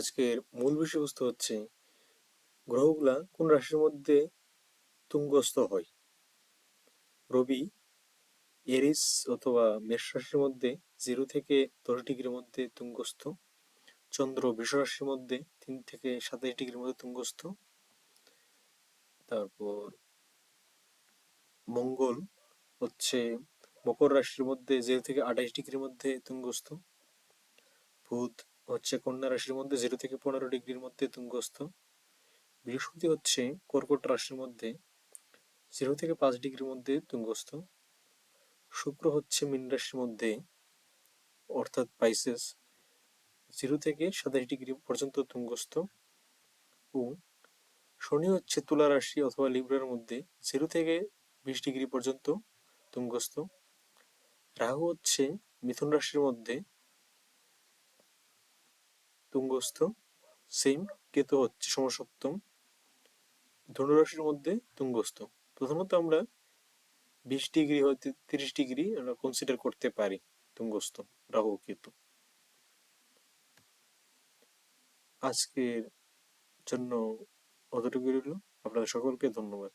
আজকের মূল বিষয়বস্তু হচ্ছে গ্রহগুলা কোন রাশির মধ্যে তুঙ্গস্থ হয়। রবি এরিস অথবা মেষ রাশির মধ্যে 0 থেকে 10 ডিগ্রির মধ্যে তুঙ্গস্থ। চন্দ্র বৃষ রাশির মধ্যে 3 থেকে 27 ডিগ্রির মধ্যে তুঙ্গস্থ। তারপর মঙ্গল হচ্ছে মকর রাশির মধ্যে 0 থেকে 28 ডিগ্রির মধ্যে তুঙ্গস্থ। বুধ হচ্ছে কন্যা রাশির মধ্যে 0 থেকে 15 ডিগ্রির মধ্যে তুঙ্গস্থ। বৃহস্পতি হচ্ছে কর্কট রাশির মধ্যে 0 থেকে 5 ডিগ্রির মধ্যে তুঙ্গস্থ। শুক্র হচ্ছে মীন রাশির মধ্যে অর্থাৎ পাইসেস 0 থেকে 27 ডিগ্রি পর্যন্ত তুঙ্গস্থ। ও শনি হচ্ছে তুলা রাশি অথবা লিব্রার মধ্যে 0 থেকে 20 ডিগ্রি পর্যন্ত তুঙ্গস্থ। রাহু হচ্ছে মিথুন রাশির মধ্যে তুঙ্গস্থ। সেম কেতু হচ্ছে সমসপ্তম ধনুরাশির মধ্যে তুঙ্গস্থ। প্রথমত আমরা 20 ডিগ্রি হতে 30 ডিগ্রি আমরা কনসিডার করতে পারি তুঙ্গস্থ রাহু কেতু। আজকের জন্য অতটুকু রইল। আপনাদের সকলকে ধন্যবাদ।